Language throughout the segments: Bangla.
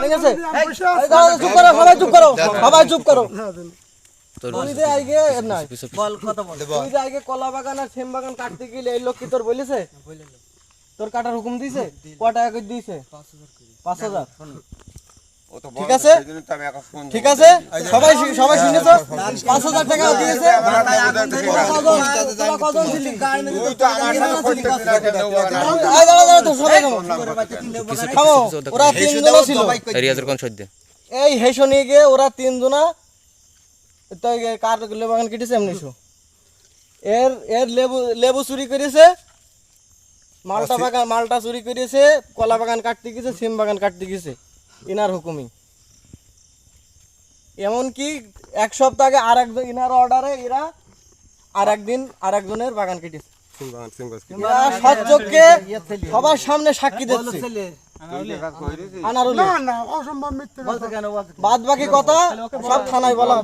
ঠিক আছে চুপ করো সবাই চুপ করো তুই যে আইগে নাই বল কথা বল তুই যে আইগে কলা বাগান আর সেম বাগান কাটতে গেলে এই লোক কি তোর বলেছে তোর কাটার হুকুম দিয়েছে কত টাকা করে দিয়েছে 5000 ঠিক আছে ঠিক আছে সবাই সবাই শুনেছো 5000 টাকা দিয়েছে কজন ছিলি ওরা তিনজন ছিল এই হেসো নিয়ে গিয়ে ওরা তিনজনা কার লেবু বাগান কেটেছে এমনিশো এর লেবু চুরি করেছে মালটা চুরি করেছে কলা বাগান কাটতে গেছে সিম বাগান কাটতে গেছে ইনার হুকুমি এমনকি এক সপ্তাহ আগে আর একজন ইনার অর্ডারে এরা আর একদিন আর একজনের বাগান কেটেছে সচক্ষে সবার সামনে সাক্ষী দিচ্ছে বাদ বাকি কথা সব থানায় বলা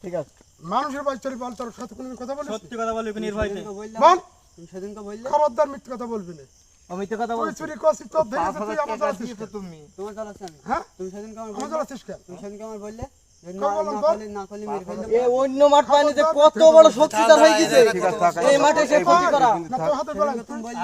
ঠিক আছে মানুষের বাচ্চারি বল তোর সাথে কোনো কথা বলিস সত্যি কথা বলবি নির্ভয়তে বল তুমি সেদিনকে বললে খবরদার মিথ্যা কথা বলবি না মিথ্যা কথা বল চুরি করছিস তো দেখেছিস তুই আমার জানাছিস তুমি তোমার জানাছেন হ্যাঁ তুমি সেদিনকে আমার জানাছিস কেন তুমি সেদিনকে আমার বললে না করলে মেরে ফেললে এ অন্য মাঠ পায়নি যে কত বড় শক্তিদার হয়ে গেছে এই মাঠে সে ক্ষতি করা না তো হাতে বলা তুমি বললে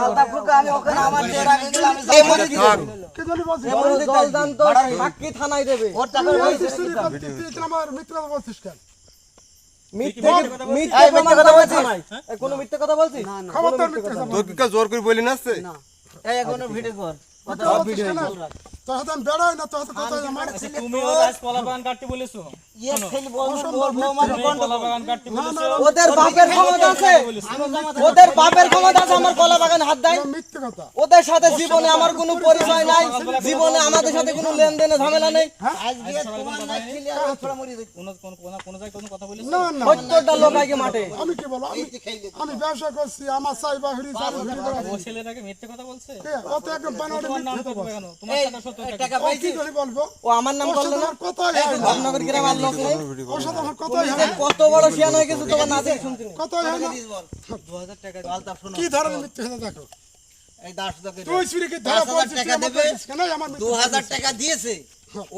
আলতা ফুকা আমি ওখানে আমার যে রাখে গেলাম এই মরে দিবে কি জানি বলছিস এমন দল দান তো সাক্ষী থানায় দেবে ওর টাকা হইছে চুরি করছিস তুই আমার মিথ্যা কথা বলছিস কেন মিথ্যা কথা বলছিস কোন মিথ্যা কথা বলছিস খবরদার মিথ্যা কথা তোর কি জোর করে বলি না আসছে না এই এখনো ভিডিও কর কথা ভিডিও তোর হাতে আমি বেড়াই না তোর হাতে কথা আমার তুমি ওর আজ কলা বাগান কাটতে বলেছো ইয়ে খেল বল মানে তুমি কলা বাগান কাটতে বলেছো ওদের বাপের ক্ষমতা আছে ওদের বাপের ক্ষমতা আছে আমার কলা বাগান হাত দেয় মিথ্যা কথা ওদের সাথে জীবনে আমার কোনো পরিচয় নাই জীবনে আমাদের সাথে কোনো লেনদেনে ঝামেলা নেই আজকে তোমার না ছিল আর ছোড়া মরি যাই কোন জায়গায় কোনো কথা বলেছো না না 70টা লোক আগে মাঠে আমি কি বলবো আমি ব্যবসা করছি আমার চাই বাহিরি চাই ভিড়ি করা ও ছেলেটাকে মিথ্যে কথা বলছে ও তো একদম বানাওয়াটা তোমার নাম মিথ্যা তো কথা কেন তোমার সাথে সত্য টাকা ও কি করে বলবো ও আমার নাম ওর বললো সাথে না আমার কথাই হয় না ধর্মনগর গ্রামের লোক নেই ওর সাথে আমার কথাই হয় না কত বড় শিয়ান হয়ে গেছে তোমার না দেখে শুনছি কথাই হয় না 2000 টাকা আলতা শোনো কি ধরনের মিথ্যা কথা দেখো এই 10 টাকা তুই চুরি কি ধরা 10,000 পড়ছিস টাকা দেবে কেন আমার মিথ্যা 2000 টাকা দিয়েছে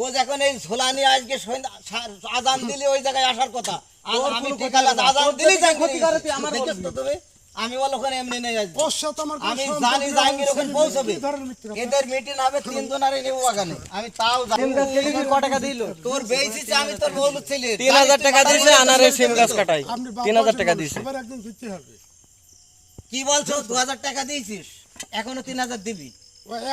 ও যখন এই ঝোলানি আজকে আজান দিলে ওই জায়গায় আসার কথা আর আমি টিকালা আজান দিলেই যাই ক্ষতি করে তুই আমার দেখিস তো তুমি আমি বল ওখানে এমনি নেই আসবো ওর সাথে আমার কোনো আমি সম্পর্ক জানি নেই, জাহাঙ্গীর ওখানে পৌঁছবে কি ধরনের মিথ্যা কথা এদের মিটিং হবে তিনজনারে নেব বাগানে আমি তাও জানি সিম গাছ কেটে ক টাকা দিল তোর বেইছিস আমি তোর বউ ছেলে 3000 টাকা দিয়েছে আনারে সিম গাছ কাটাই আপনি 3000 টাকা দিয়েছে সবার একদিন দিতে হবে কি বলছো 2000 টাকা দিয়েছিস এখনো 3000 দিবি ও এক